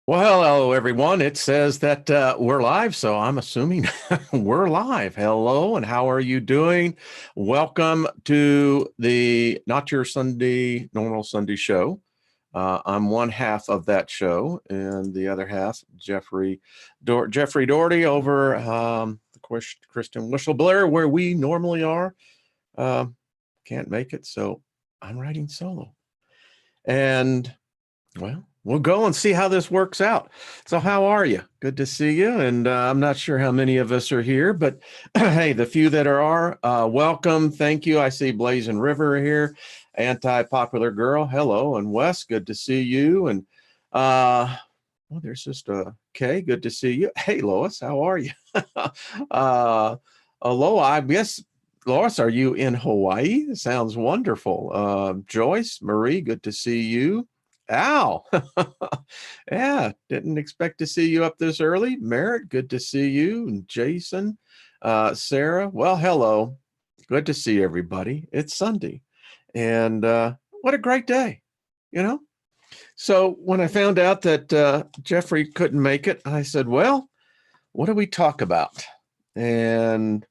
Well, hello, everyone. It says that we're live, so I'm assuming we're live. Hello, and how are you doing? Welcome to the Not Your Sunday, Normal Sunday show. I'm one half of that show, and the other half, Jeffrey Doherty over the Christian Whistleblower, where we normally are. Uh, can't make it, so I'm writing solo. And well, we'll go and see how this works out. So, how are you? Good to see you. And I'm not sure how many of us are here, but hey, the few that are, welcome. Thank you. I see Blazing River here, Anti-Popular Girl. Hello. And Wes, good to see you. And well, there's just a Kay. Good to see you. Hey, Lois, how are you? Aloha. I guess, Lois, are you in Hawaii? Sounds wonderful. Joyce, Marie, good to see you. Al, yeah, didn't expect to see you up this early. Merritt, good to see you. And Jason, Sarah, well, hello. Good to see everybody. It's Sunday. And what a great day, you know? So when I found out that Jeffrey couldn't make it, I said, well, what do we talk about? And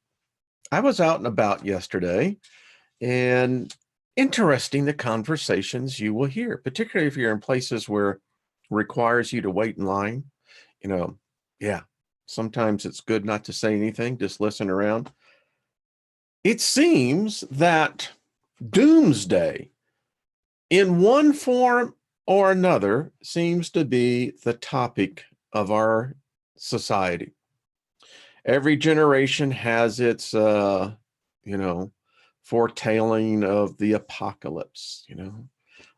I was out and about yesterday, and interesting the conversations you will hear, particularly if you're in places where it requires you to wait in line. You know, yeah, sometimes it's good not to say anything, just listen around. It seems that doomsday, in one form or another, seems to be the topic of our society. Every generation has its, foretelling of the apocalypse,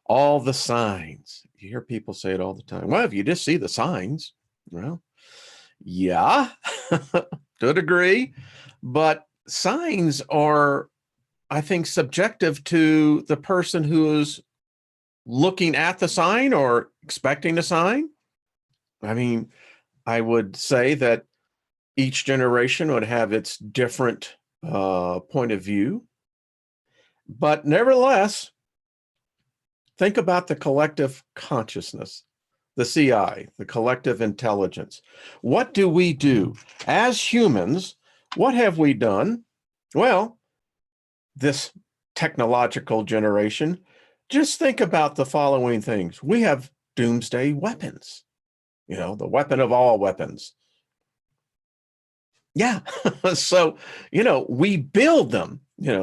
all the signs. You hear people say it all the time. Well, if you just see the signs, well, yeah, to a degree, but signs are, I think, subjective to the person who is looking at the sign or expecting a sign. I mean, I would say that each generation would have its different point of view. But nevertheless, think about the collective consciousness, the CI, the collective intelligence. What do we do? As humans, what have we done? Well, this technological generation, just think about the following things. We have doomsday weapons, the weapon of all weapons. Yeah. So, we build them,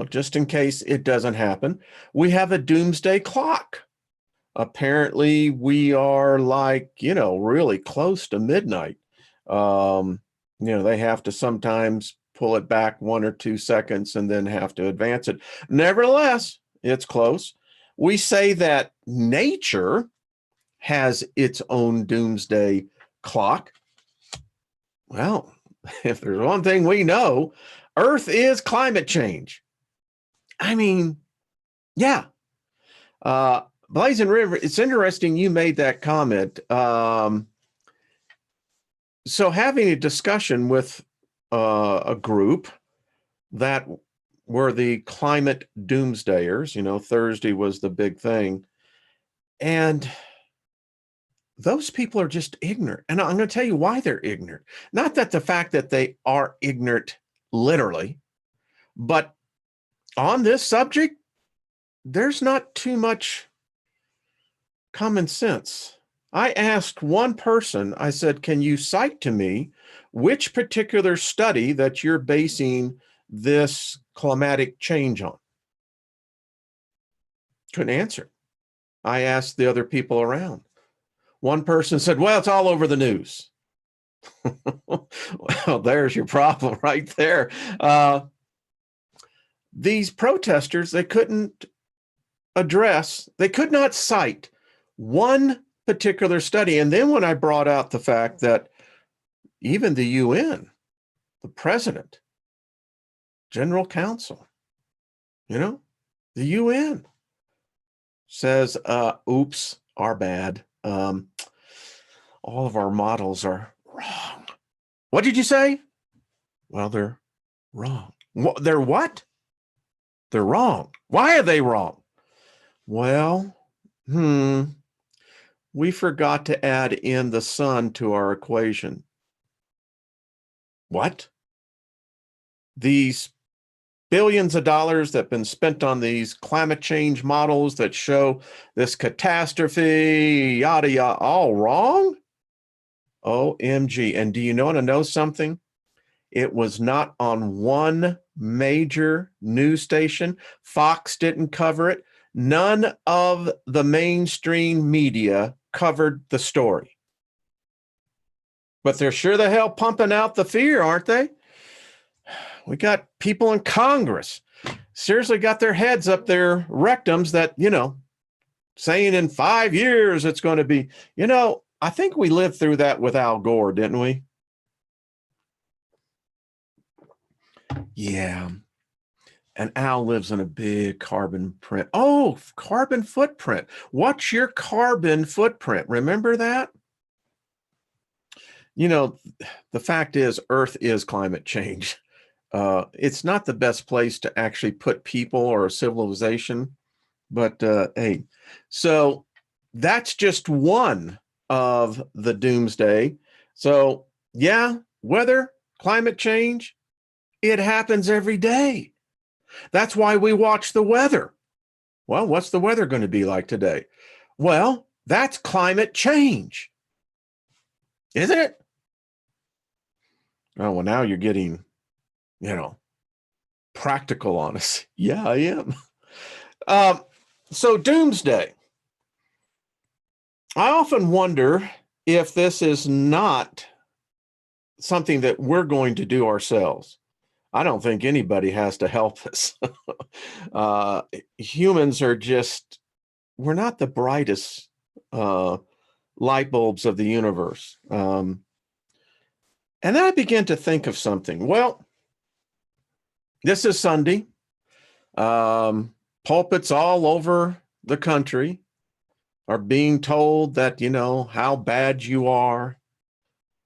just in case it doesn't happen. We have a doomsday clock. Apparently, we are like, really close to midnight. They have to sometimes pull it back 1 or 2 seconds and then have to advance it. Nevertheless, it's close. We say that nature has its own doomsday clock. Well, if there's one thing we know, Earth is climate change. I mean, yeah. Blazing River, it's interesting you made that comment. So having a discussion with a group that were the climate doomsdayers, Thursday was the big thing. And those people are just ignorant. And I'm going to tell you why they're ignorant. Not that the fact that they are ignorant literally, but on this subject, there's not too much common sense. I asked one person, I said, can you cite to me which particular study that you're basing this climatic change on? Couldn't answer. I asked the other people around. One person said, well, it's all over the news. Well, there's your problem right there. These protesters, they could not cite one particular study. And then when I brought out the fact that even the UN, the president, general counsel, the UN says, oops, our bad. All of our models are wrong. What did you say? Well, they're wrong. They're what? They're wrong. Why are they wrong? Well, we forgot to add in the sun to our equation. What? These billions of dollars that have been spent on these climate change models that show this catastrophe, yada, yada, all wrong? OMG. And do you want to know something? It was not on one major news station. Fox didn't cover it. None of the mainstream media covered the story. But they're sure the hell pumping out the fear, aren't they? We got people in Congress seriously got their heads up their rectums that, saying in 5 years it's going to be, I think we lived through that with Al Gore, didn't we? Yeah. And Al lives in a big carbon print. Oh, carbon footprint. What's your carbon footprint? Remember that? The fact is, Earth is climate change. It's not the best place to actually put people or a civilization, but hey, so that's just one of the doomsday. So yeah, weather, climate change, it happens every day. That's why we watch the weather. Well, what's the weather going to be like today? Well, that's climate change, isn't it? Oh, well, now you're getting, practical on us. Yeah, I am. So doomsday. I often wonder if this is not something that we're going to do ourselves. I don't think anybody has to help us. Humans are we're not the brightest light bulbs of the universe. And then I began to think of something. Well, this is Sunday. Pulpits all over the country are being told that, how bad you are,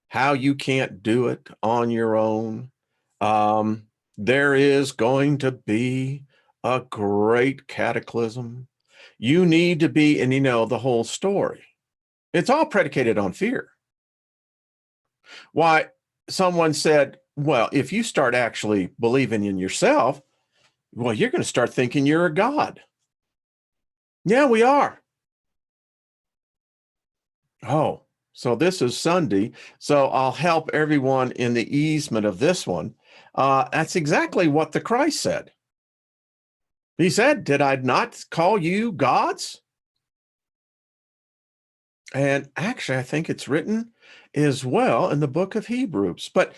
how you can't do it on your own. There is going to be a great cataclysm. You need to be, and the whole story. It's all predicated on fear. Why, someone said, well, if you start actually believing in yourself, well, you're going to start thinking you're a god. Yeah, we are. Oh, so this is Sunday. So I'll help everyone in the easement of this one. That's exactly what the Christ said. He said, did I not call you gods? And actually, I think it's written as well in the book of Hebrews. But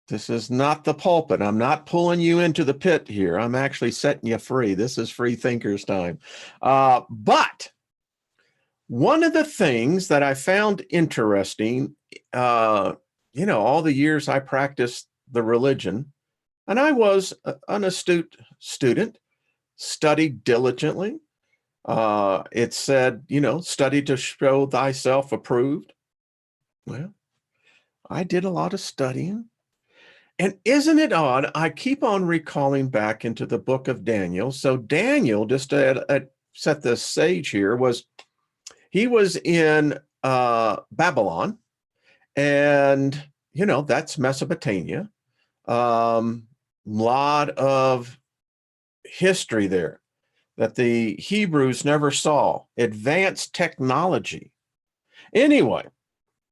this is not the pulpit. I'm not pulling you into the pit here. I'm actually setting you free. This is free thinkers time. But one of the things that I found interesting, all the years I practiced the religion, and I was an astute student, studied diligently. It said, study to show thyself approved. Well, I did a lot of studying. And isn't it odd? I keep on recalling back into the book of Daniel. So Daniel, just to set the stage here, he was in Babylon, and that's Mesopotamia. Lot of history there that the Hebrews never saw, advanced technology. Anyway,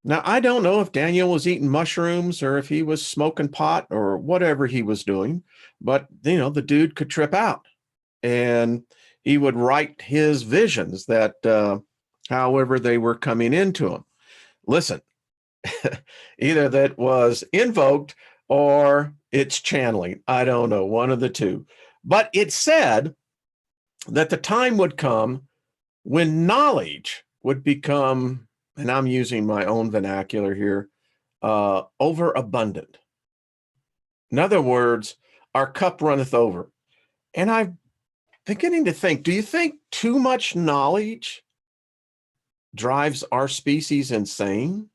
now I don't know if Daniel was eating mushrooms or if he was smoking pot or whatever he was doing, but the dude could trip out, and he would write his visions that however they were coming into him. Listen, either that was invoked or it's channeling. I don't know, one of the two. But it said that the time would come when knowledge would become, and I'm using my own vernacular here, overabundant. In other words, our cup runneth over. And I'm beginning to think, do you think too much knowledge drives our species insane?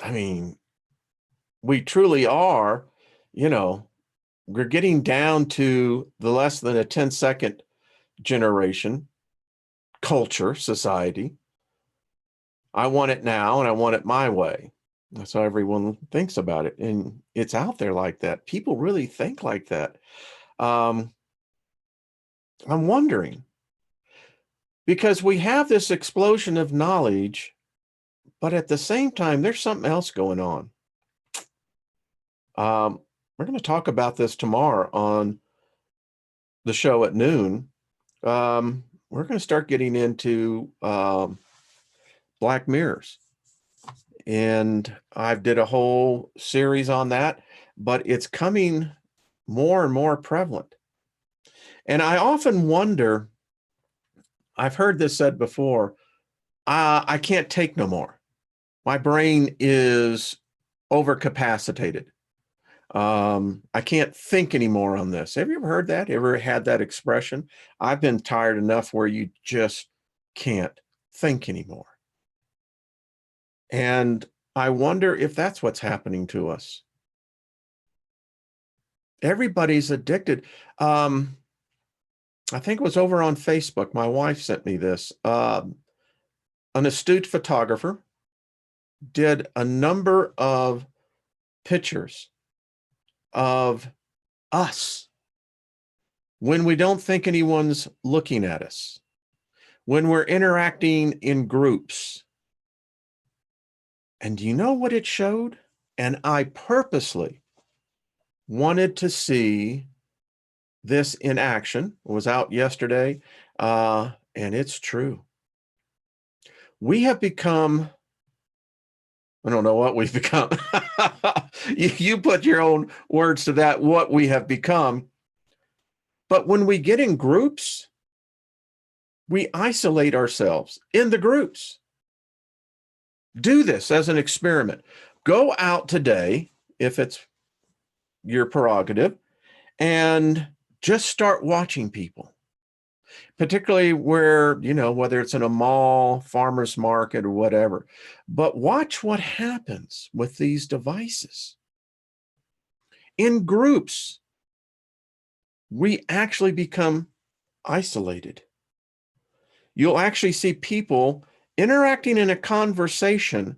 I mean, we truly are, we're getting down to the less than a 10-second generation. culture, society. I want it now and I want it my way. That's how everyone thinks about it. And it's out there like that. People really think like that. Um, I'm wondering because we have this explosion of knowledge, but at the same time, there's something else going on. We're going to talk about this tomorrow on the show at noon. We're going to start getting into Black Mirrors. And I've did a whole series on that, but it's coming more and more prevalent. And I often wonder, I've heard this said before, I can't take no more. My brain is overcapacitated. I can't think anymore on this. Have you ever heard that? Ever had that expression? I've been tired enough where you just can't think anymore. And I wonder if that's what's happening to us. Everybody's addicted. I think it was over on Facebook. My wife sent me this. An astute photographer did a number of pictures of us when we don't think anyone's looking at us, when we're interacting in groups. And do you know what it showed? And I purposely wanted to see this in action. It was out yesterday, and it's true. We have become, I don't know what we've become. You put your own words to that, what we have become. But when we get in groups, we isolate ourselves in the groups. Do this as an experiment. Go out today, if it's your prerogative, and just start watching people, particularly where, whether it's in a mall, farmer's market, or whatever. But watch what happens with these devices. In groups, we actually become isolated. You'll actually see people interacting in a conversation,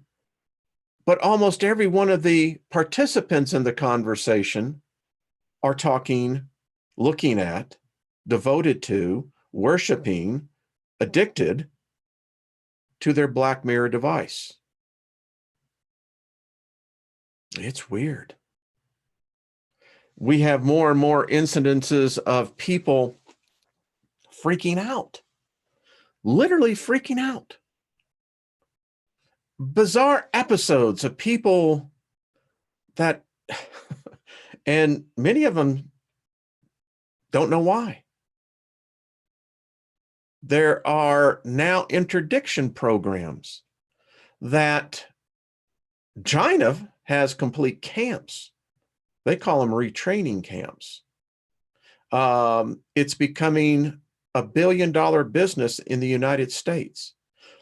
but almost every one of the participants in the conversation are talking, looking at, devoted to, worshiping, addicted to their Black Mirror device. It's weird. We have more and more incidences of people freaking out, literally freaking out. Bizarre episodes of people that, and many of them don't know why. There are now interdiction programs that China has complete camps. They call them retraining camps. It's becoming a billion-dollar business in the United States.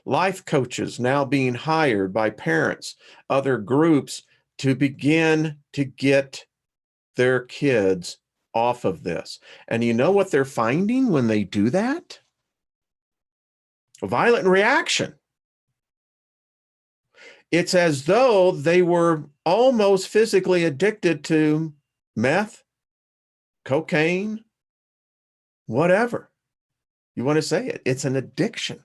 Life coaches now being hired by parents, other groups to begin to get their kids off of this. And you know what they're finding when they do that? A violent reaction. It's as though they were almost physically addicted to meth, cocaine, whatever you want to say it. It's an addiction.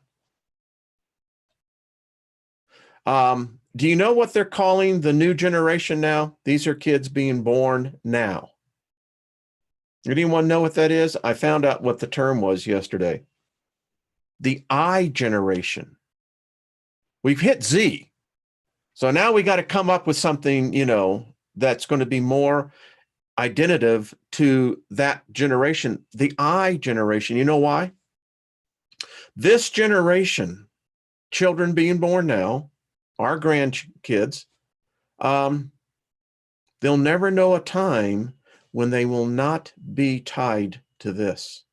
Do you know what they're calling the new generation now? These are kids being born now. Anyone know what that is? I found out what the term was yesterday. The I generation. We've hit Z. So now we got to come up with something, that's going to be more identitive to that generation, the I generation. You know why? This generation, children being born now, our grandkids, they'll never know a time when they will not be tied to this.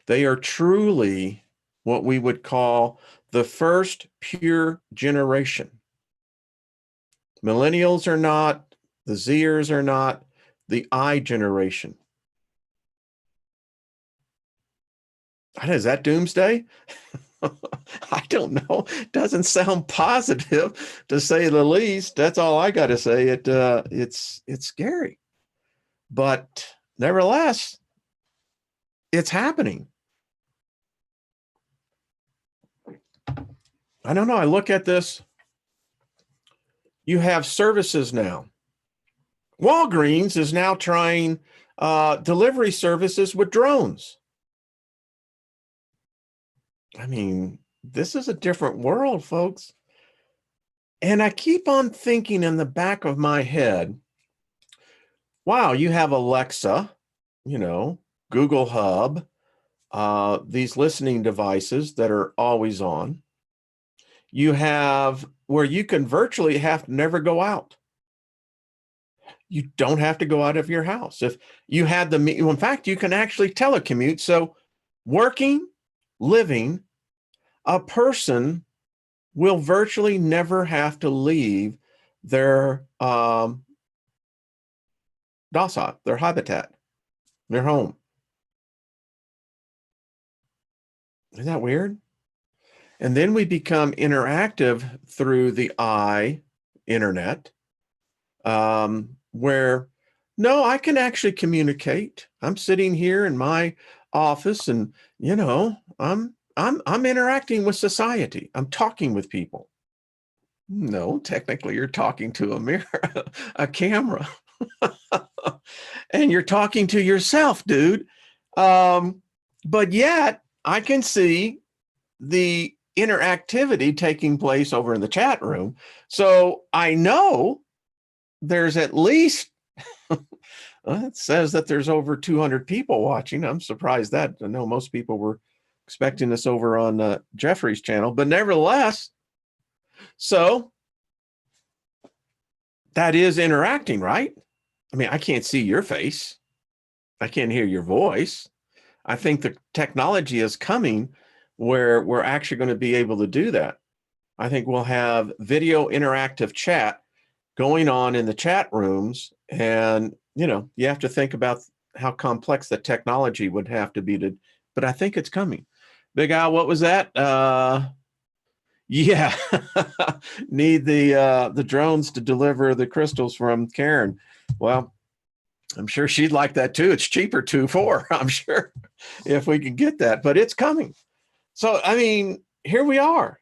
They are truly what we would call the first pure generation. Millennials are not, the Zers are not, the I generation. Is that doomsday? I don't know. Doesn't sound positive, to say the least. That's all I got to say. It's scary, but nevertheless, it's happening. I don't know. I look at this. You have services now. Walgreens is now trying delivery services with drones. I mean, this is a different world, folks. And I keep on thinking in the back of my head, wow, you have Alexa, you know, Google Hub, these listening devices that are always on. You have where you can virtually have to never go out. You don't have to go out of your house. If you had in fact, you can actually telecommute. So working, living, a person will virtually never have to leave their docile, their habitat, their home. Isn't that weird? And then we become interactive through the internet, where no, I can actually communicate. I'm sitting here in my office, and I'm interacting with society. I'm talking with people. No, technically, you're talking to a mirror, a camera, and you're talking to yourself, dude. But yet, I can see the interactivity taking place over in the chat room. So I know there's at least, it says that there's over 200 people watching. I'm surprised that. I know most people were expecting this over on Jeffrey's channel, but nevertheless, so that is interacting, right? I mean, I can't see your face. I can't hear your voice. I think the technology is coming where we're actually going to be able to do that. I think we'll have video interactive chat going on in the chat rooms. And, you have to think about how complex the technology would have to be but I think it's coming. Big Al, what was that? Yeah, need the drones to deliver the crystals from Karen. Well, I'm sure she'd like that too. It's cheaper 2 for, I'm sure, if we can get that, but it's coming. So, I mean, here we are.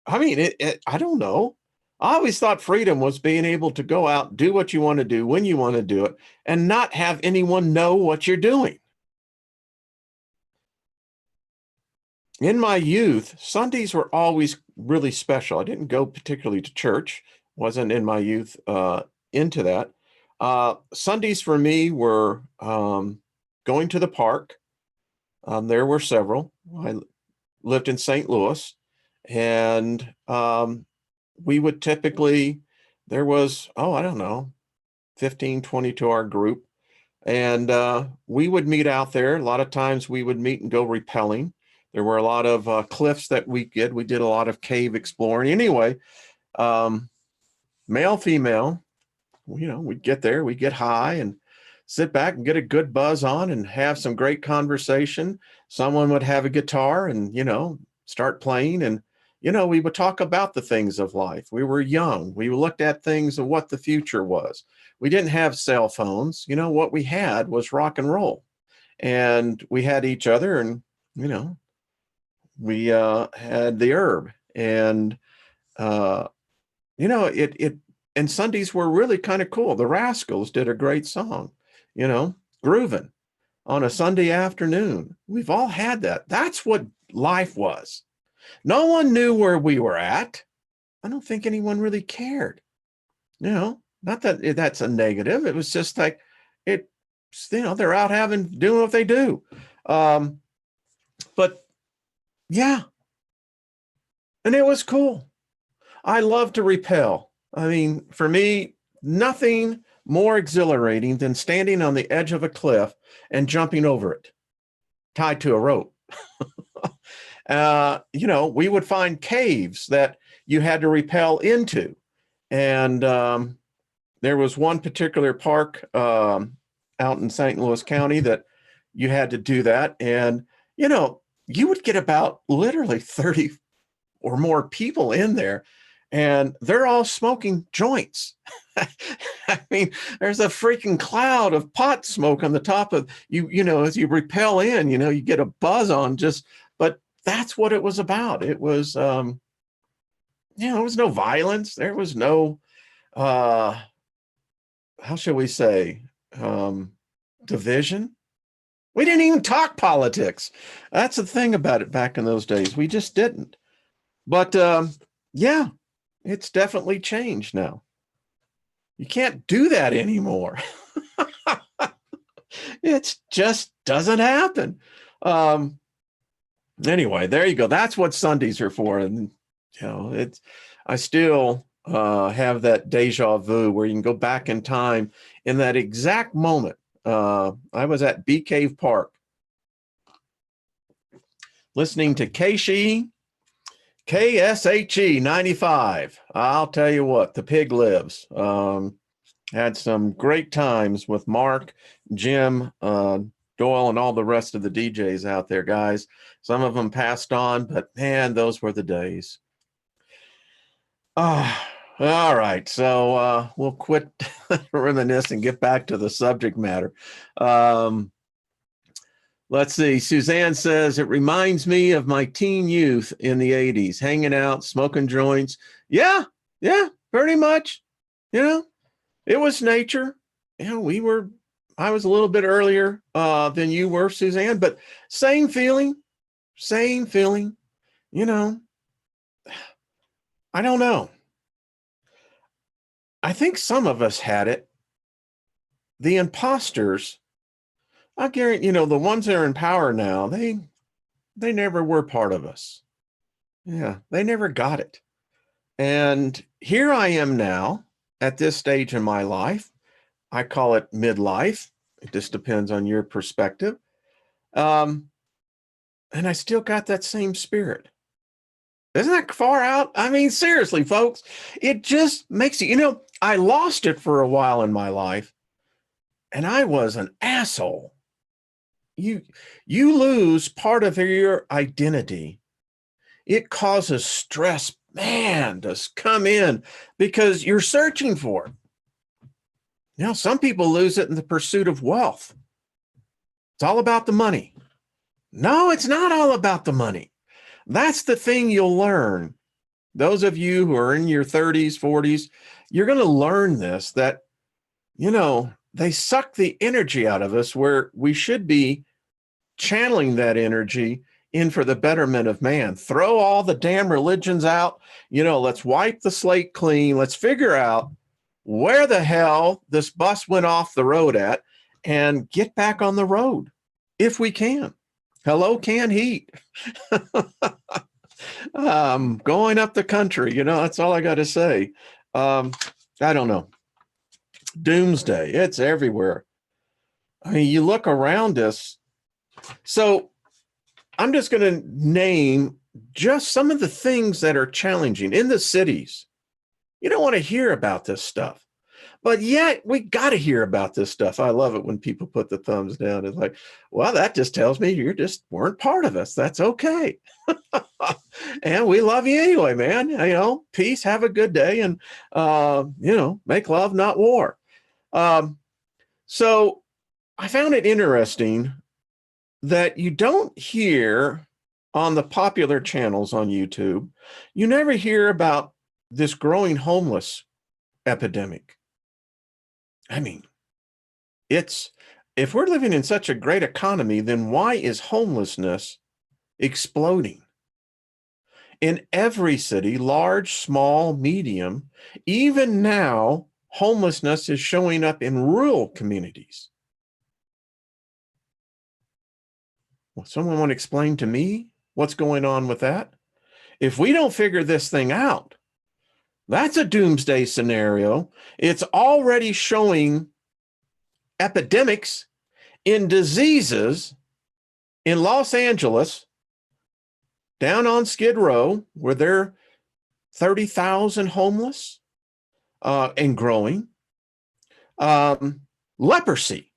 I mean, I don't know. I always thought freedom was being able to go out, do what you want to do, when you want to do it, and not have anyone know what you're doing. In my youth, Sundays were always really special. I didn't go particularly to church, wasn't in my youth into that. Sundays for me were going to the park. There were several. I lived in St. Louis, and we would typically, there was, I don't know, 15, 20 to our group. And we would meet out there. A lot of times we would meet and go rappelling. There were a lot of cliffs that we did. We did a lot of cave exploring. Anyway, male, female, we'd get there, we'd get high and sit back and get a good buzz on and have some great conversation. Someone would have a guitar and, start playing. And, we would talk about the things of life. We were young. We looked at things of what the future was. We didn't have cell phones. What we had was rock and roll. And we had each other, and, we had the herb. And, and Sundays were really kind of cool. The Rascals did a great song, grooving on a Sunday afternoon. We've all had that. That's what life was. No one knew where we were at. I don't think anyone really cared. Not that that's a negative. It was just like they're out doing what they do. But yeah, and it was cool. I love to rappel. I mean, for me, nothing more exhilarating than standing on the edge of a cliff and jumping over it, tied to a rope. We would find caves that you had to rappel into. And there was one particular park out in St. Louis County that you had to do that. And, you would get about literally 30 or more people in there, and they're all smoking joints. I mean, there's a freaking cloud of pot smoke on the top of you, as you repel in, you get a buzz on but that's what it was about. It was, there was no violence. There was no, how shall we say, division. We didn't even talk politics. That's the thing about it back in those days. We just didn't. But yeah, it's definitely changed now. You can't do that anymore. It just doesn't happen. Anyway, there you go. That's what Sundays are for. And, I still have that deja vu where you can go back in time in that exact moment. I was at Bee Cave Park listening to KSHE 95. I'll tell you what, the pig lives. Had some great times with Mark, Jim, Doyle, and all the rest of the DJs out there, guys. Some of them passed on, but man, those were the days. All right. So we'll quit reminisce and get back to the subject matter. Let's see. Suzanne says, it reminds me of my teen youth in the 80s, hanging out, smoking joints. Yeah, pretty much. It was nature. I was a little bit earlier than you were, Suzanne, but same feeling. I don't know. I think some of us had it. The imposters, I guarantee, the ones that are in power now, they never were part of us. Yeah, they never got it. And here I am now at this stage in my life. I call it midlife. It just depends on your perspective. And I still got that same spirit. Isn't that far out? I mean, seriously, folks, it just makes you, I lost it for a while in my life, and I was an asshole. You lose part of your identity. It causes stress, man, to come in because you're searching for it. Some people lose it in the pursuit of wealth. It's all about the money. No, it's not all about the money. That's the thing you'll learn. Those of you who are in your 30s, 40s, you're going to learn this, that, they suck the energy out of us where we should be channeling that energy in for the betterment of man. Throw all the damn religions out. Let's wipe the slate clean. Let's figure out where the hell this bus went off the road at and get back on the road if we can. Hello, canned heat. Going up the country, that's all I got to say. I don't know. Doomsday, it's everywhere. I mean, you look around us. So I'm just going to name just some of the things that are challenging in the cities. You don't want to hear about this stuff. But yet we got to hear about this stuff. I love it when people put the thumbs down. It's like, well, that just tells me you just weren't part of us. That's okay. And we love you anyway, man. Peace, have a good day, and, make love, not war. So I found it interesting that you don't hear on the popular channels on YouTube, you never hear about this growing homeless epidemic. I mean, if we're living in such a great economy, then why is homelessness exploding? In every city, large, small, medium, even now, homelessness is showing up in rural communities. Well, someone want to explain to me what's going on with that? If we don't figure this thing out, that's a doomsday scenario. It's already showing epidemics in diseases in Los Angeles, down on Skid Row, where there are 30,000 homeless and growing. Leprosy.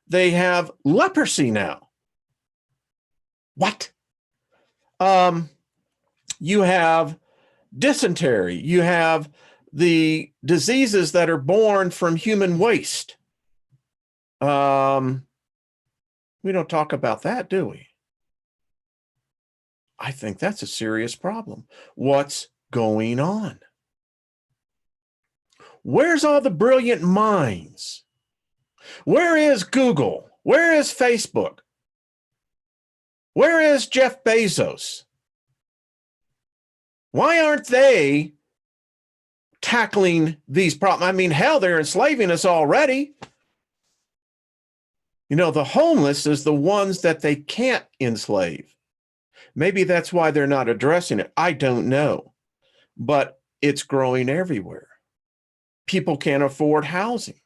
They have leprosy now. What? You have dysentery. You have the diseases that are born from human waste. We don't talk about that, do we? I think that's a serious problem. What's going on? Where's all the brilliant minds? Where is Google? Where is Facebook? Where is Jeff Bezos? Why aren't they tackling these problems? I mean, hell, they're enslaving us already. You know, the homeless is the ones that they can't enslave. Maybe that's why they're not addressing it. I don't know. But it's growing everywhere. People can't afford housing.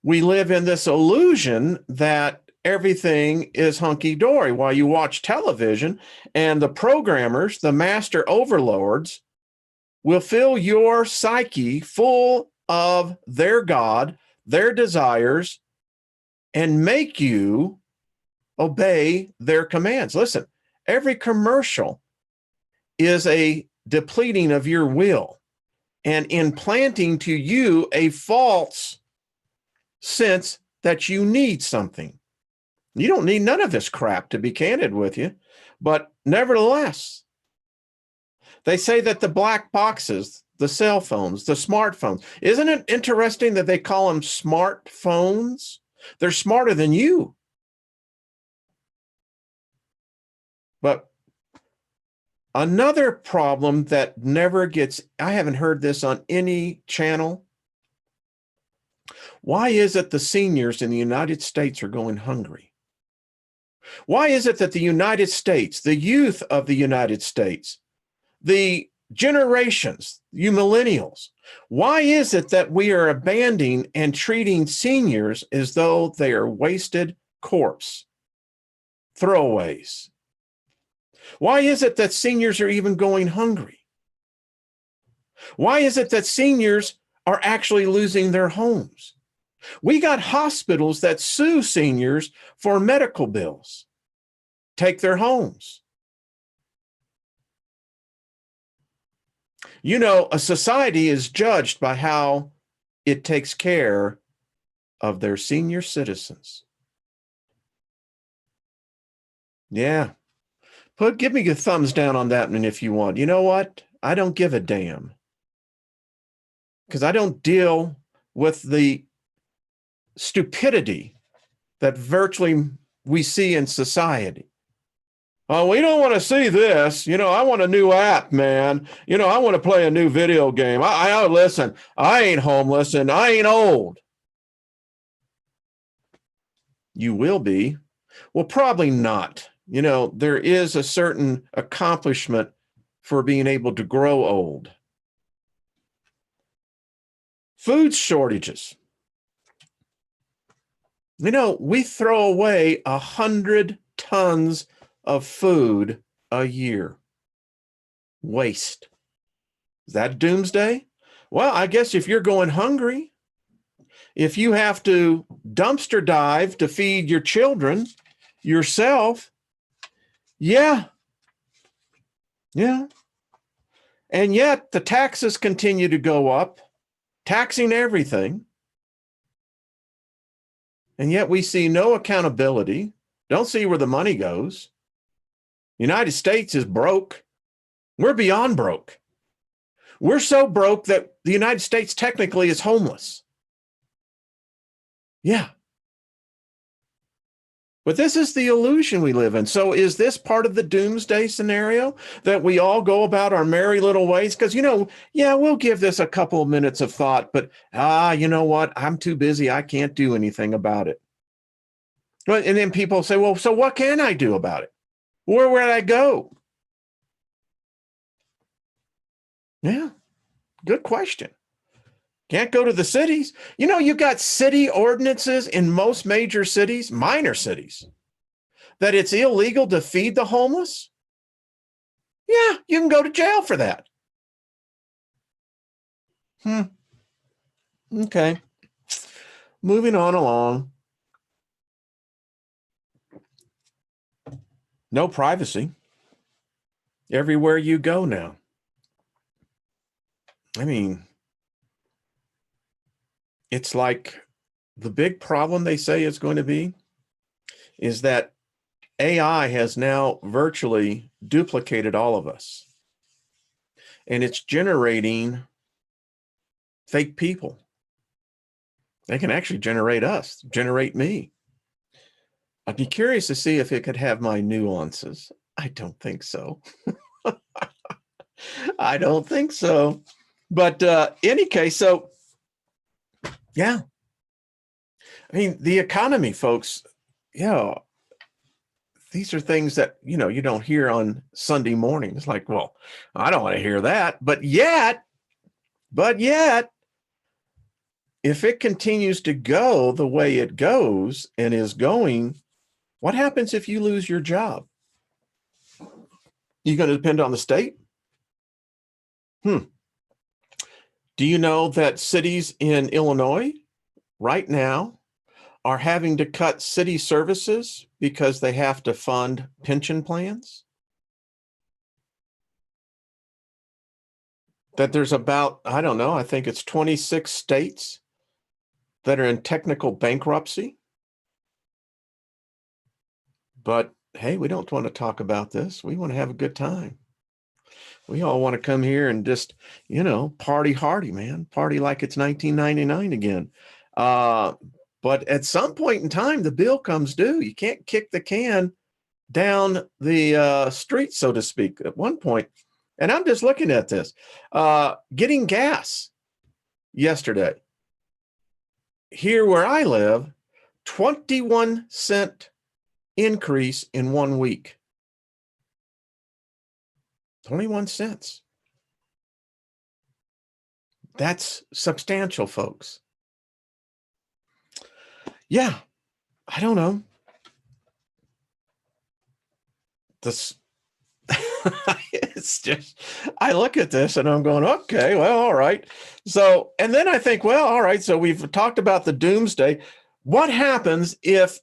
We live in this illusion that everything is hunky-dory while you watch television, and the programmers, the master overlords, will fill your psyche full of their God, their desires, and make you obey their commands. Listen, every commercial is a depleting of your will and implanting to you a false sense that you need something. You don't need none of this crap, to be candid with you. But nevertheless, they say that the black boxes, the cell phones, the smartphones, isn't it interesting that they call them smartphones? They're smarter than you. But another problem that never gets, I haven't heard this on any channel. Why is it the seniors in the United States are going hungry? Why is it that the United States, the youth of the United States, the generations, you millennials, why is it that we are abandoning and treating seniors as though they are wasted corpse, throwaways? Why is it that seniors are even going hungry? Why is it that seniors are actually losing their homes? We got hospitals that sue seniors for medical bills, take their homes. You know, a society is judged by how it takes care of their senior citizens. Yeah. Give me a thumbs down on that one if you want. You know what? I don't give a damn. Because I don't deal with the stupidity that virtually we see in society. Oh, we don't want to see this. You know, I want a new app, man. You know, I want to play a new video game. Listen, I ain't homeless and I ain't old. You will be. Well, probably not. You know, there is a certain accomplishment for being able to grow old. Food shortages. You know, we throw away 100 tons of food a year. Waste. Is that doomsday? Well, I guess if you're going hungry, if you have to dumpster dive to feed your children, yourself, yeah. And yet the taxes continue to go up, taxing everything. And yet we see no accountability, don't see where the money goes. United States is broke. We're beyond broke. We're so broke that the United States technically is homeless. Yeah. But this is the illusion we live in. So is this part of the doomsday scenario that we all go about our merry little ways? Because, you know, yeah, we'll give this a couple of minutes of thought, but, you know what? I'm too busy. I can't do anything about it. And then people say, well, so what can I do about it? Where would I go? Yeah, good question. Can't go to the cities. You know, you got city ordinances in most major cities, minor cities, that it's illegal to feed the homeless. Yeah, you can go to jail for that. Okay. Moving on along. No privacy. Everywhere you go now. I mean, it's like the big problem they say is going to be is that AI has now virtually duplicated all of us. And it's generating fake people. They can actually generate us, generate me. I'd be curious to see if it could have my nuances. I don't think so. I don't think so. But any case, so yeah. I mean, the economy, folks, yeah, these are things that, you don't hear on Sunday morning. It's like, well, I don't want to hear that. But yet, if it continues to go the way it goes and is going, what happens if you lose your job? You going to depend on the state? Do you know that cities in Illinois right now are having to cut city services because they have to fund pension plans? That there's about, I don't know, I think it's 26 states that are in technical bankruptcy. But hey, we don't want to talk about this. We want to have a good time. We all want to come here and just, party hardy, man. Party like it's 1999 again. But at some point in time, the bill comes due. You can't kick the can down the street, so to speak, at one point. And I'm just looking at this. Getting gas yesterday. Here where I live, 21-cent increase in 1 week. 21 cents. That's substantial, folks. Yeah, I don't know. This it's just, I look at this and I'm going, okay, well, all right. So, and then I think, well, all right, so we've talked about the doomsday. What happens if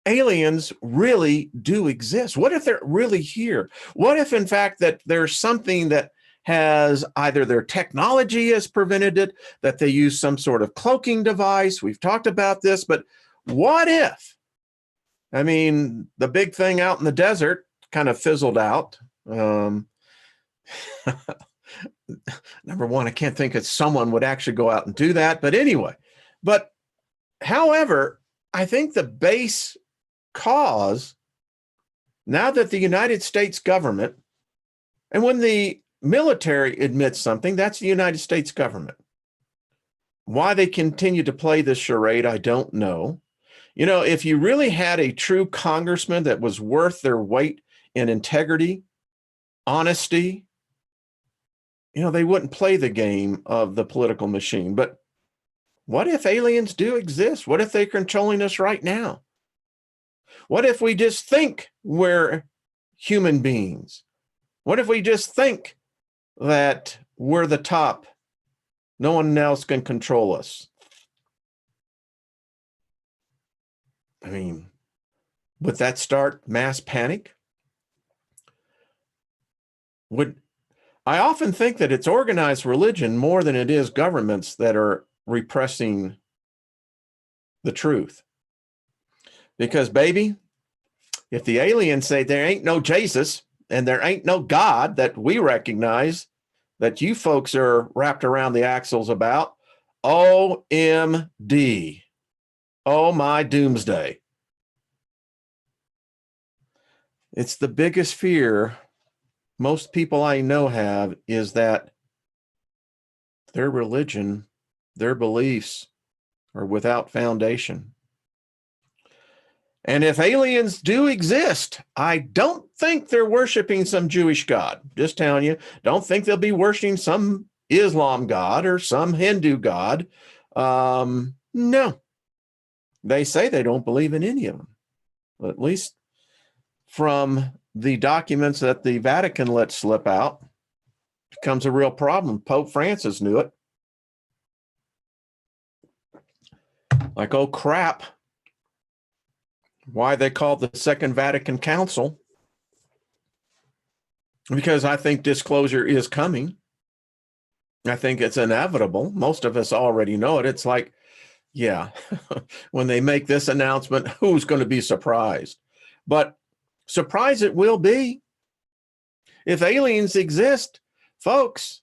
aliens really do exist? What if they're really here? What if, in fact, that there's something that has either their technology has prevented it, that they use some sort of cloaking device? We've talked about this, but what if? I mean, the big thing out in the desert kind of fizzled out. Number one, I can't think that someone would actually go out and do that. But anyway, however, I think the base cause, now that the United States government, and when the military admits something, that's the United States government. Why they continue to play this charade, I don't know. If you really had a true congressman that was worth their weight in integrity, honesty, they wouldn't play the game of the political machine. But what if aliens do exist? What if they're controlling us right now? What if we just think we're human beings? What if we just think that we're the top? No one else can control us. I mean, would that start mass panic? I often think that it's organized religion more than it is governments that are repressing the truth. Because, baby, if the aliens say there ain't no Jesus and there ain't no God that we recognize, that you folks are wrapped around the axles about, OMD. Oh, my doomsday. It's the biggest fear most people I know have, is that their religion, their beliefs are without foundation. And if aliens do exist, I don't think they're worshiping some Jewish God. Just telling you, don't think they'll be worshiping some Islam God or some Hindu God. No. They say they don't believe in any of them. Well, at least from the documents that the Vatican let slip out, becomes a real problem. Pope Francis knew it. Like, oh crap. Why they called the Second Vatican Council. because I think disclosure is coming. I think it's inevitable. Most of us already know it. It's like, yeah, when they make this announcement, who's going to be surprised? But surprise it will be. If aliens exist, folks,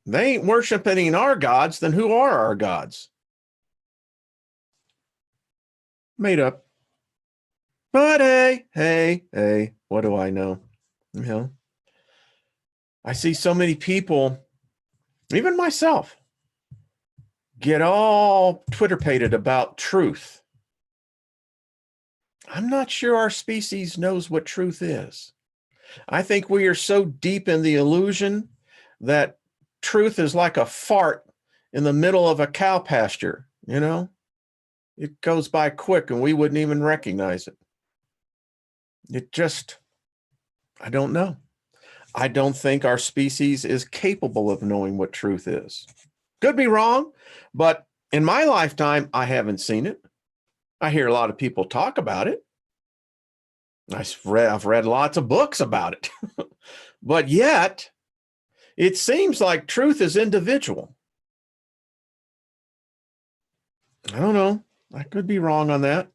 they ain't worshiping our gods, then who are our gods? Made up. But hey, what do I know? You know, I see so many people, even myself, get all Twitter-pated about truth. I'm not sure our species knows what truth is. I think we are so deep in the illusion that truth is like a fart in the middle of a cow pasture, you know? It goes by quick and we wouldn't even recognize it. It just, I don't know. I don't think our species is capable of knowing what truth is. Could be wrong, but in my lifetime, I haven't seen it. I hear a lot of people talk about it. I've read lots of books about it. But yet, it seems like truth is individual. I don't know. I could be wrong on that.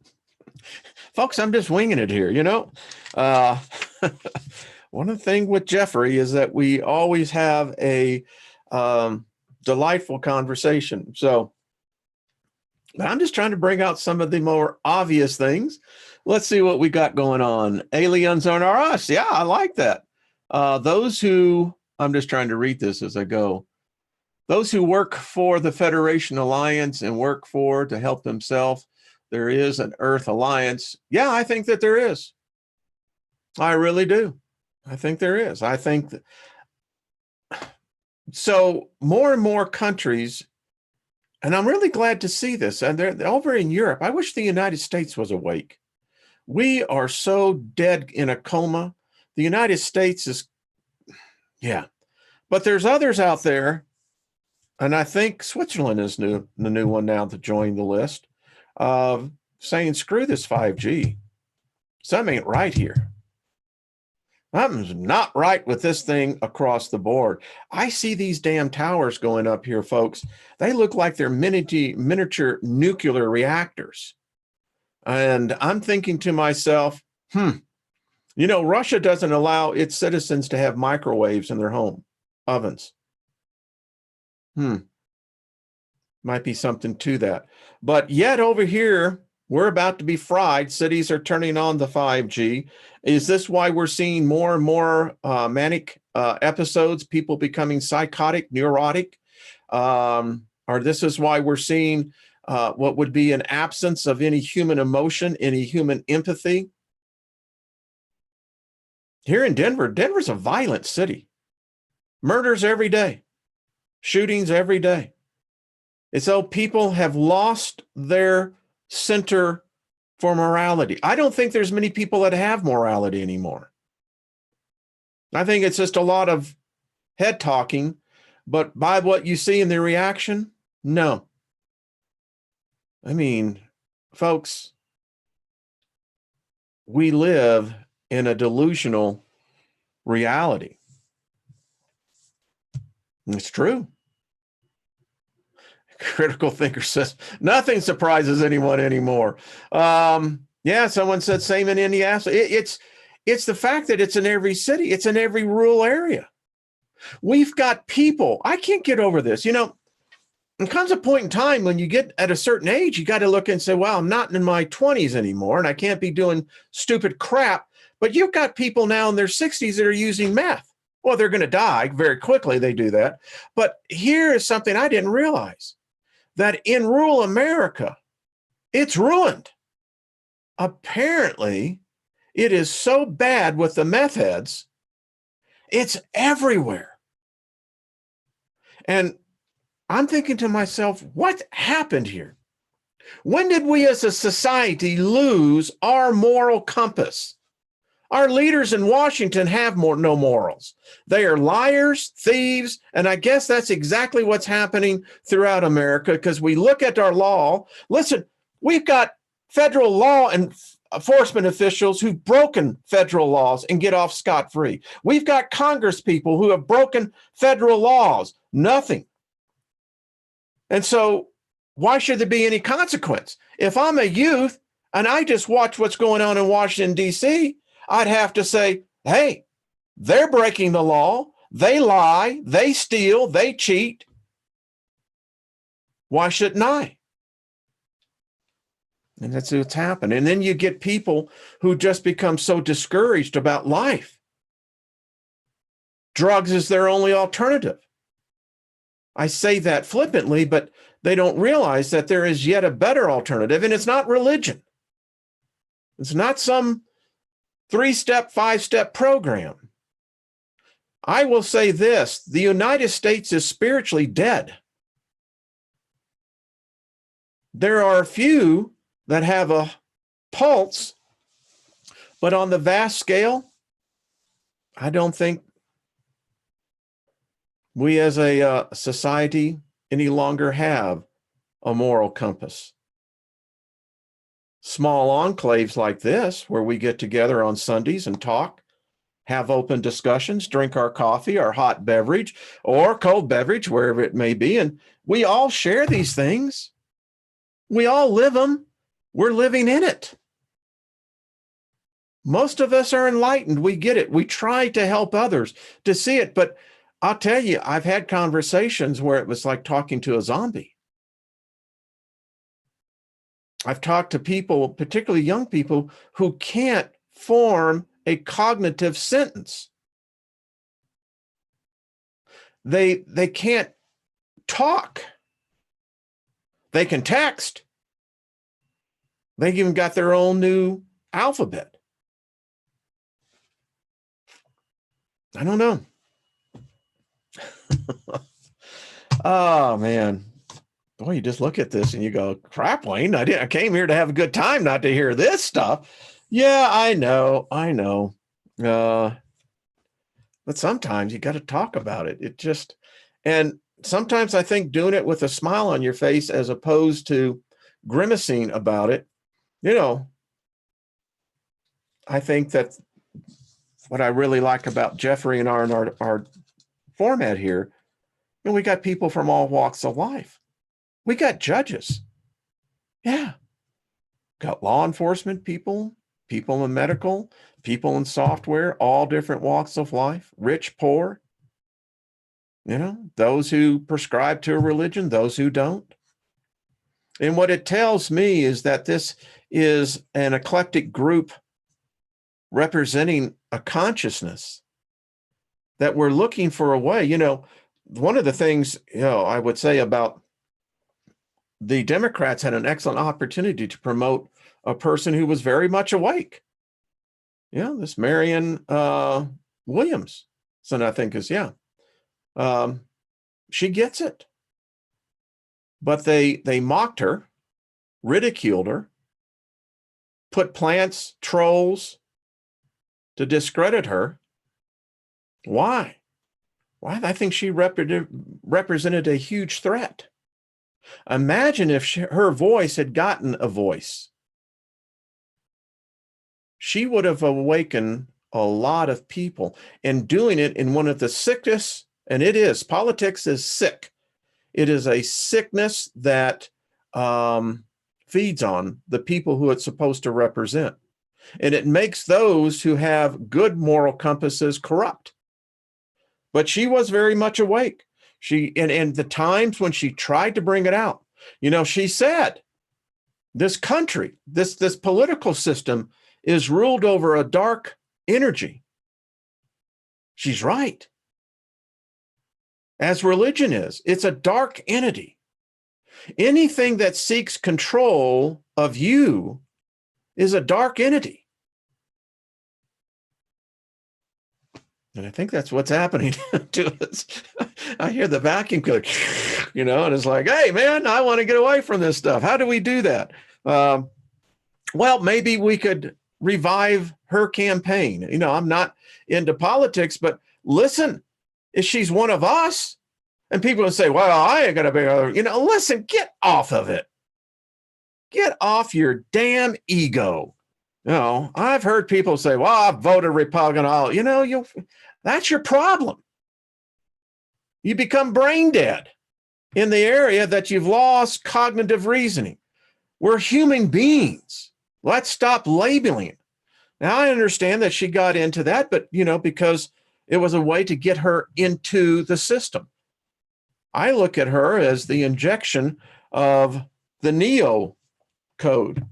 Folks, I'm just winging it here, you know? One of the things with Jeffery is that we always have a delightful conversation. So, but I'm just trying to bring out some of the more obvious things. Let's see what we got going on. Aliens are us. Yeah, I like that. Those who, I'm just trying to read this as I go. Those who work for the Federation Alliance and work to help themselves, there is an Earth Alliance. Yeah, I think that there is. I really do. I think there is. I think that. So more and more countries, and I'm really glad to see this, and they're over in Europe. I wish the United States was awake. We are so dead in a coma. The United States is, yeah. But there's others out there, and I think Switzerland is the new one now to join the list, of saying, screw this 5G. Something ain't right here. Something's not right with this thing across the board. I see these damn towers going up here, folks. They look like they're miniature nuclear reactors. And I'm thinking to myself, you know, Russia doesn't allow its citizens to have microwaves in their home, ovens. Might be something to that. But yet over here, we're about to be fried. Cities are turning on the 5G. Is this why we're seeing more and more manic episodes, people becoming psychotic, neurotic? Or this is why we're seeing what would be an absence of any human emotion, any human empathy? Here in Denver, Denver's a violent city. Murders every day. Shootings every day. It's so people have lost their center for morality. I don't think there's many people that have morality anymore. I think it's just a lot of head talking, but by what you see in the reaction, no. I mean, folks, we live in a delusional reality. It's true. Critical thinker says nothing surprises anyone anymore. Yeah, someone said same in Indianapolis. It's the fact that it's in every city. It's in every rural area. We've got people. I can't get over this. You know, there comes a point in time when you get at a certain age, you got to look and say, well, I'm not in my 20s anymore, and I can't be doing stupid crap. But you've got people now in their 60s that are using meth. Well, they're going to die very quickly. They do that. But here is something I didn't realize. That in rural America, it's ruined. Apparently, it is so bad with the meth heads, it's everywhere. And I'm thinking to myself, what happened here? When did we as a society lose our moral compass? Our leaders in Washington have no morals. They are liars, thieves, and I guess that's exactly what's happening throughout America because we look at our law. Listen, we've got federal law and enforcement officials who've broken federal laws and get off scot-free. We've got Congress people who have broken federal laws. Nothing. And so why should there be any consequence? If I'm a youth and I just watch what's going on in Washington, D.C., I'd have to say, hey, they're breaking the law. They lie. They steal. They cheat. Why shouldn't I? And that's what's happened. And then you get people who just become so discouraged about life. Drugs is their only alternative. I say that flippantly, but they don't realize that there is yet a better alternative, and it's not religion. It's not some 3-step, 5-step program. I will say this, the United States is spiritually dead. There are a few that have a pulse, but on the vast scale, I don't think we as a society any longer have a moral compass. Small enclaves like this, where we get together on Sundays and talk, have open discussions, drink our coffee, our hot beverage, or cold beverage, wherever it may be, and we all share these things. We all live them. We're living in it. Most of us are enlightened. We get it. We try to help others to see it. But I'll tell you, I've had conversations where it was like talking to a zombie. I've talked to people, particularly young people, who can't form a cognitive sentence. They can't talk. They can text. They've even got their own new alphabet. I don't know. Oh, man. Boy, you just look at this and you go, crap, Wayne, I came here to have a good time, not to hear this stuff. Yeah, I know. But sometimes you got to talk about it. And sometimes I think doing it with a smile on your face as opposed to grimacing about it, I think that what I really like about Jeffery and our format here, we got people from all walks of life. We got judges. Yeah. Got law enforcement people in medical, people in software, all different walks of life, rich, poor, those who prescribe to a religion, those who don't. And what it tells me is that this is an eclectic group representing a consciousness that we're looking for a way. One of the things, I would say about the Democrats had an excellent opportunity to promote a person who was very much awake. This Marianne Williams. So I think is, she gets it. But they mocked her, ridiculed her, put plants, trolls to discredit her. Why? I think she represented a huge threat. Imagine if her voice had gotten a voice. She would have awakened a lot of people, and doing it in one of the sickest, and politics is sick. It is a sickness that feeds on the people who it's supposed to represent. And it makes those who have good moral compasses corrupt. But she was very much awake. And the times when she tried to bring it out, she said, this country, this political system is ruled over a dark energy. She's right. As religion is, it's a dark entity. Anything that seeks control of you is a dark entity. And I think that's what's happening to us. I hear the vacuum cleaner, and it's like, hey, man, I want to get away from this stuff. How do we do that? Well, maybe we could revive her campaign. I'm not into politics, but listen, if she's one of us, and people will say, well, I ain't going to be, listen, get off of it. Get off your damn ego. I've heard people say, well, I voted Republican. That's your problem. You become brain dead in the area that you've lost cognitive reasoning. We're human beings. Let's stop labeling. Now, I understand that she got into that, but, because it was a way to get her into the system. I look at her as the injection of the Neo code.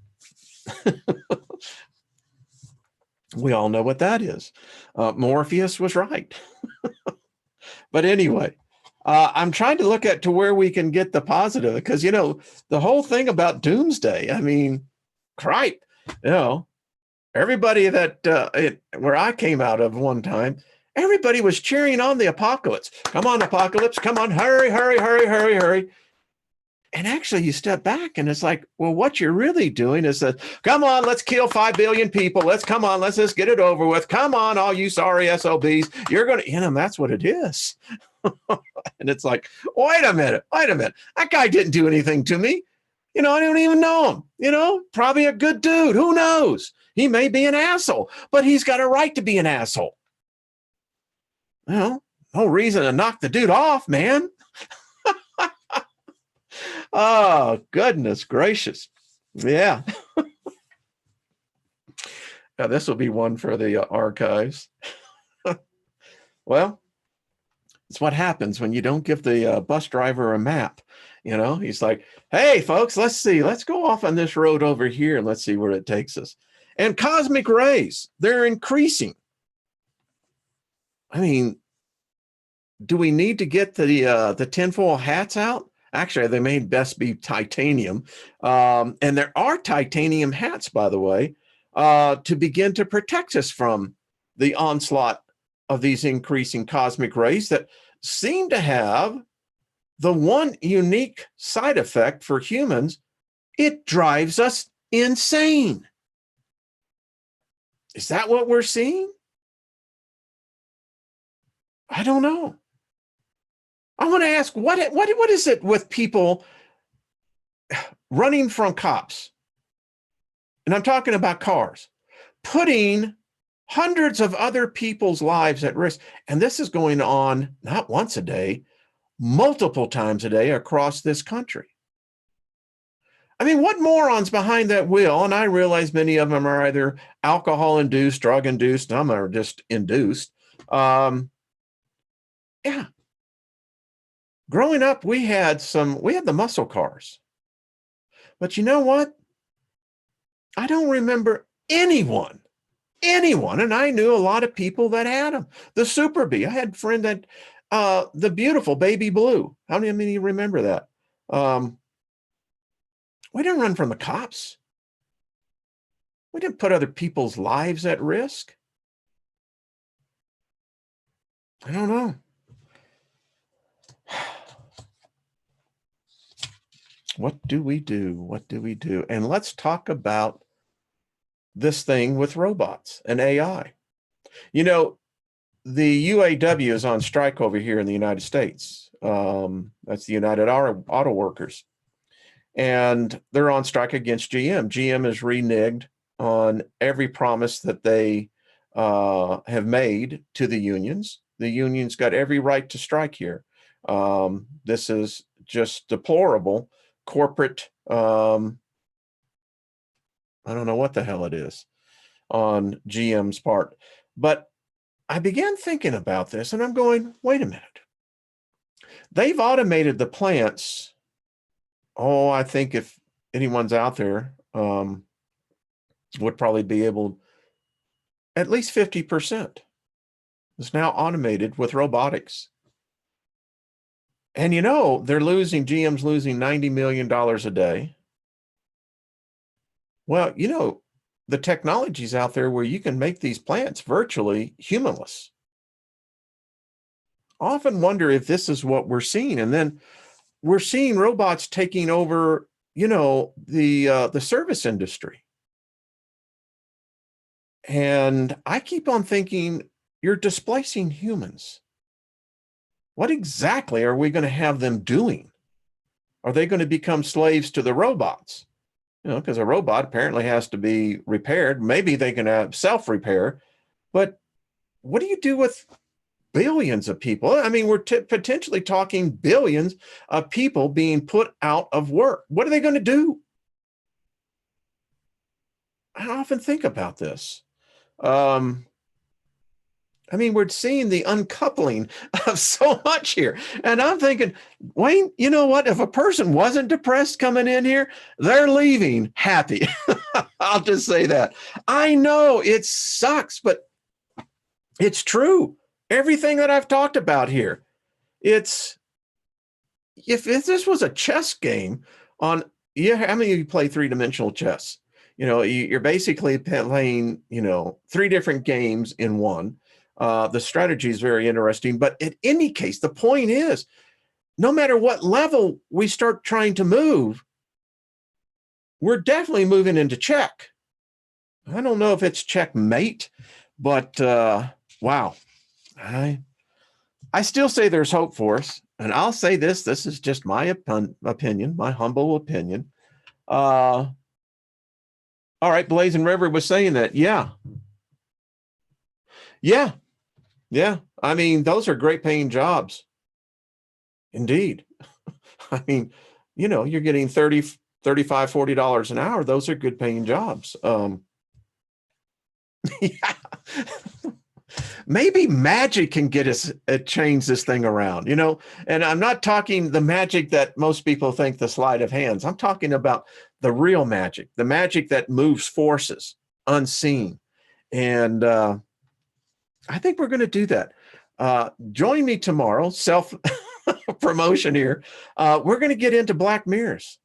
We all know what that is. Morpheus was right. But anyway, I'm trying to look at to where we can get the positive, because, the whole thing about doomsday, I mean, cripe, everybody where I came out of one time, everybody was cheering on the apocalypse. Come on, apocalypse. Come on. Hurry, hurry, hurry, hurry, hurry. And actually, you step back and it's like, well, what you're really doing is that, come on, let's kill 5 billion people. Let's just get it over with. Come on, all you sorry SOBs. You're going to, that's what it is. And it's like, wait a minute. That guy didn't do anything to me. I don't even know him. Probably a good dude. Who knows? He may be an asshole, but he's got a right to be an asshole. No reason to knock the dude off, man. Oh, goodness gracious. Yeah. Now, this will be one for the archives. Well, it's what happens when you don't give the bus driver a map. He's like, hey, folks, let's see. Let's go off on this road over here and let's see where it takes us. And cosmic rays, they're increasing. I mean, do we need to get the tinfoil hats out? Actually, they may best be titanium. And there are titanium hats, by the way, to begin to protect us from the onslaught of these increasing cosmic rays that seem to have the one unique side effect for humans. It drives us insane. Is that what we're seeing? I don't know. I want to ask, what is it with people running from cops? And I'm talking about cars, putting hundreds of other people's lives at risk. And this is going on not once a day, multiple times a day across this country. I mean, what morons behind that wheel? And I realize many of them are either alcohol-induced, drug-induced, some are just induced. Yeah. Growing up, we had the muscle cars. But you know what? I don't remember anyone, and I knew a lot of people that had them. The Super Bee. I had a friend that, the beautiful baby blue. How many of you remember that? We didn't run from the cops. We didn't put other people's lives at risk. I don't know. What do we do? And let's talk about this thing with robots and AI. The UAW is on strike over here in the United States. That's the United Auto Workers. And they're on strike against GM. GM is reneged on every promise that they have made to the unions. The unions got every right to strike here. This is just deplorable corporate, I don't know what the hell it is on GM's part. But I began thinking about this and I'm going, wait a minute. They've automated the plants. Oh, I think if anyone's out there, would probably be able, at least 50% is now automated with robotics. And GM's losing $90 million a day. Well, the technology's out there where you can make these plants virtually humanless. I often wonder if this is what we're seeing. And then we're seeing robots taking over, the service industry. And I keep on thinking, you're displacing humans. What exactly are we going to have them doing? Are they going to become slaves to the robots? because a robot apparently has to be repaired. Maybe they can have self-repair, but what do you do with billions of people? I mean, we're potentially talking billions of people being put out of work. What are they going to do? I often think about this. Um, I mean, we're seeing the uncoupling of so much here. And I'm thinking, Wayne, you know what? If a person wasn't depressed coming in here, they're leaving happy. I'll just say that. I know it sucks, but it's true. Everything that I've talked about here, it's if this was a chess game on, yeah, how many of you play three-dimensional chess? You're basically playing, three different games in one. The strategy is very interesting, but in any case, the point is, no matter what level we start trying to move, we're definitely moving into check. I don't know if it's checkmate, but wow. I still say there's hope for us. And I'll say this is just my opinion, my humble opinion. All right, Blazing River was saying that. Yeah. I mean, those are great paying jobs. Indeed. I mean, you're getting $30, $35, $40 an hour. Those are good paying jobs. Yeah. Maybe magic can get us change this thing around, and I'm not talking the magic that most people think, the sleight of hands. I'm talking about the real magic, the magic that moves forces unseen. And I think we're going to do that. Join me tomorrow, self promotion here. We're going to get into Black Mirrors.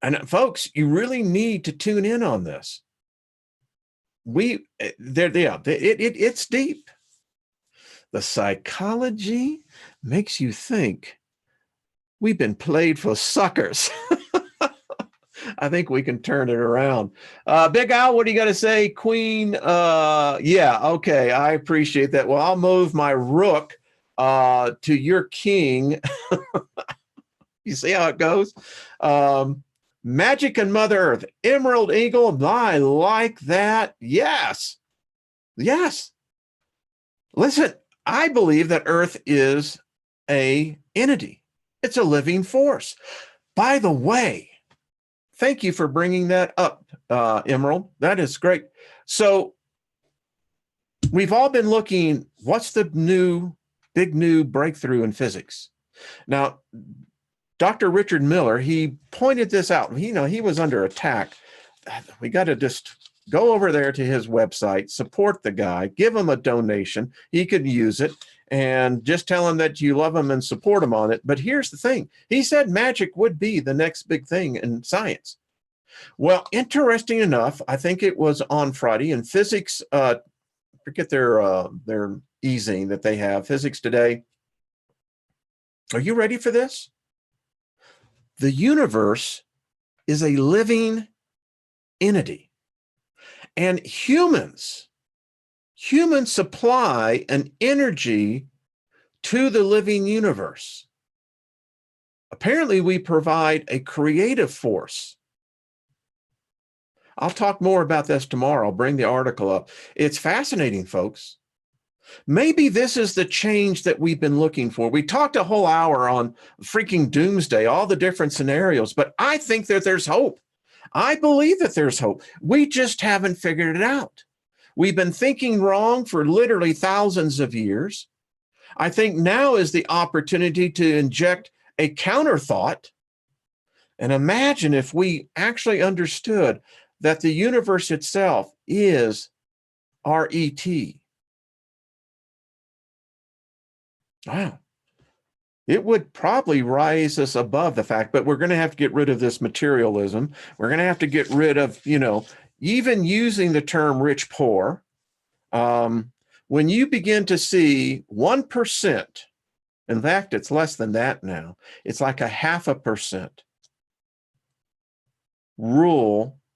And folks, you really need to tune in on this. It's deep. The psychology makes you think we've been played for suckers. I think we can turn it around. Big Al, what do you got to say? Queen, yeah, okay, I appreciate that. Well, I'll move my rook to your king. You see how it goes? Magic and Mother Earth, Emerald Eagle, I like that. Yes. Listen, I believe that Earth is a entity. It's a living force. By the way, thank you for bringing that up, Emerald. That is great. So we've all been looking, what's the big new breakthrough in physics? Now, Dr. Richard Miller, he pointed this out. He was under attack. We got to just go over there to his website, support the guy, give him a donation. He could use it, and just tell him that you love him and support him on it. But here's the thing. He said magic would be the next big thing in science. Well, interesting enough, I think it was on Friday in Physics, forget their e-zine that they have, Physics Today. Are you ready for this? The universe is a living entity, and humans supply an energy to the living universe. Apparently, we provide a creative force. I'll talk more about this tomorrow. I'll bring the article up. It's fascinating, folks. Maybe this is the change that we've been looking for. We talked a whole hour on freaking doomsday, all the different scenarios, but I think that there's hope. I believe that there's hope. We just haven't figured it out. We've been thinking wrong for literally thousands of years. I think now is the opportunity to inject a counter thought. And imagine if we actually understood that the universe itself is RET. Wow. It would probably rise us above the fact, but we're going to have to get rid of this materialism. We're going to have to get rid of, even using the term rich, poor. When you begin to see 1%, in fact, it's less than that now. It's like 0.5%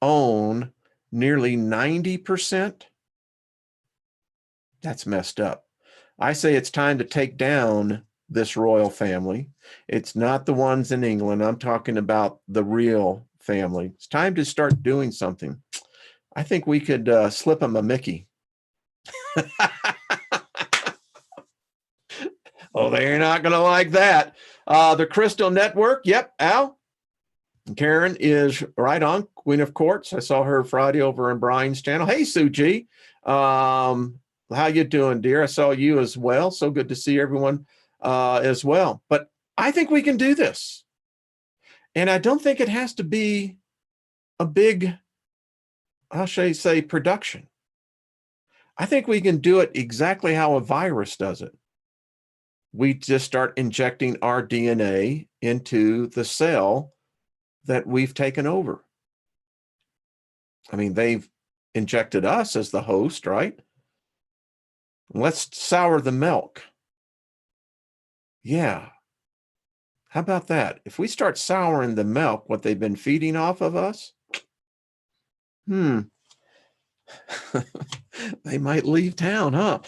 own nearly 90%. That's messed up. I say it's time to take down this royal family. It's not the ones in England. I'm talking about the real family. It's time to start doing something. I think we could slip them a Mickey. Oh, they're not going to like that. The Crystal Network. Yep, Al. Karen is right on. Queen of Courts. I saw her Friday over in Brian's channel. Hey, Sue G. How you doing, dear? I saw you as well. So good to see everyone as well. But I think we can do this. And I don't think it has to be a big, how shall I say, production. I think we can do it exactly how a virus does it. We just start injecting our DNA into the cell that we've taken over. I mean, they've injected us as the host, right? Let's sour the milk. Yeah. How about that? If we start souring the milk, what they've been feeding off of us, they might leave town, huh?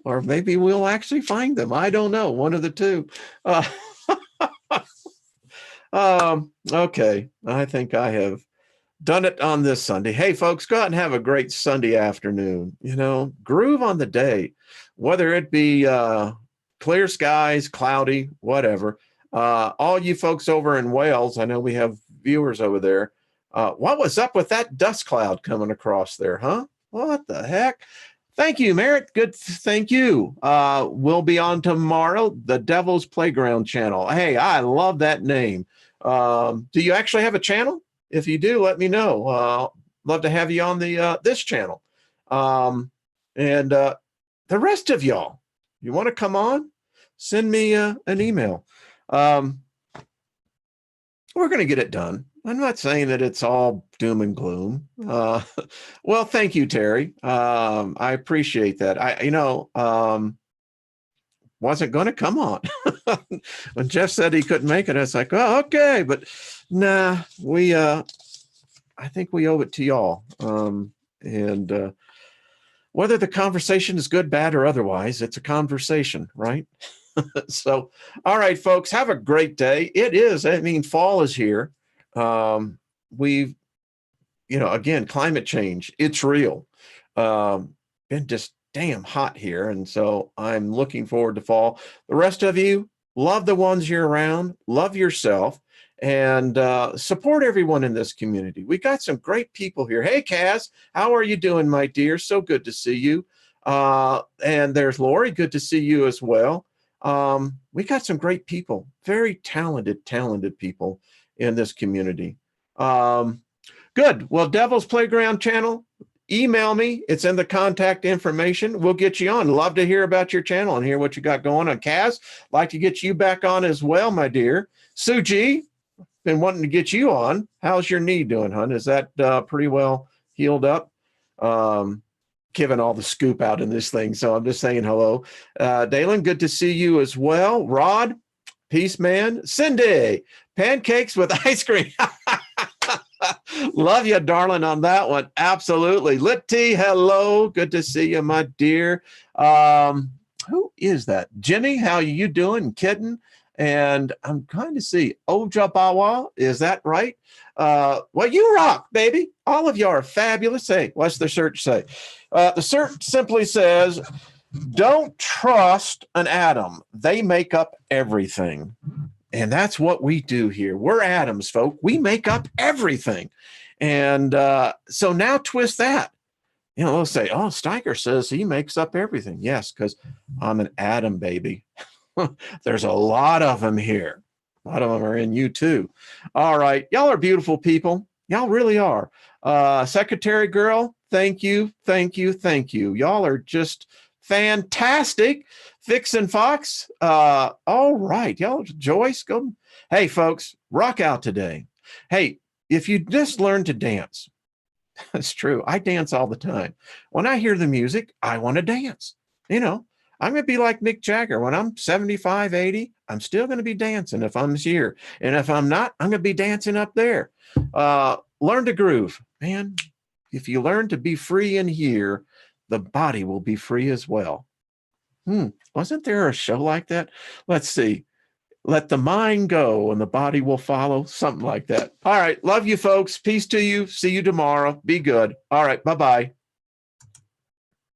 Or maybe we'll actually find them. I don't know. One of the two. Okay. I think I have done it on this Sunday. Hey, folks, go out and have a great Sunday afternoon. You know, groove on the day, whether it be clear skies, cloudy, whatever. All you folks over in Wales, I know we have viewers over there. What was up with that dust cloud coming across there, huh? What the heck? Thank you, Merritt. Good. Thank you. We'll be on tomorrow, the Devil's Playground channel. Hey, I love that name. Do you actually have a channel? If you do, let me know. Love to have you on the this channel. And the rest of y'all, you want to come on? Send me an email. We're going to get it done. I'm not saying that it's all doom and gloom. Well, thank you, Terry. I appreciate that. Wasn't going to come on. When Jeff said he couldn't make it, I was like, oh, okay. But nah, I think we owe it to y'all. And whether the conversation is good, bad, or otherwise, it's a conversation, right? So, all right, folks, have a great day. It is, I mean, fall is here. We've, again, climate change, it's real. Been just damn hot here. And so I'm looking forward to fall. The rest of you, love the ones you're around, love yourself, and support everyone in this community. We got some great people here. Hey, Kaz, how are you doing, my dear? So good to see you. And there's Lori. Good to see you as well. We got some great people, very talented people in this community. Good. Well, Devil's Playground channel, email me. It's in the contact information. We'll get you on. Love to hear about your channel and hear what you got going on. Kaz, like to get you back on as well, my dear. Suji, been wanting to get you on. How's your knee doing, hon? Is that pretty well healed up? Giving all the scoop out in this thing, so I'm just saying hello. Dalen, good to see you as well. Rod, peace, man. Cindy, pancakes with ice cream. Love you, darling, on that one. Absolutely. Litty, hello. Good to see you, my dear. Who is that? Jenny, how you doing? Kitten. And I'm trying to see. Ojabawa, is that right? Well, you rock, baby. All of you are fabulous. Hey, what's the search say? The search simply says, don't trust an atom. They make up everything. And that's what we do here. We're atoms, folk. We make up everything. And so now twist that. They'll say, oh, Steiger says he makes up everything. Yes, because I'm an atom, baby. There's a lot of them here. A lot of them are in you, too. All right. Y'all are beautiful people. Y'all really are. Secretary girl, thank you, thank you, thank you. Y'all are just fantastic. Vixen Fox. All right. Y'all, Joyce, go. Hey, folks, rock out today. Hey, if you just learn to dance, that's true. I dance all the time. When I hear the music, I want to dance. I'm going to be like Mick Jagger. When I'm 75, 80, I'm still going to be dancing if I'm here. And if I'm not, I'm going to be dancing up there. Learn to groove. Man, if you learn to be free in here, the body will be free as well. Wasn't there a show like that? Let's see. Let the mind go and the body will follow, something like that. All right. Love you, folks. Peace to you. See you tomorrow. Be good. All right. Bye-bye.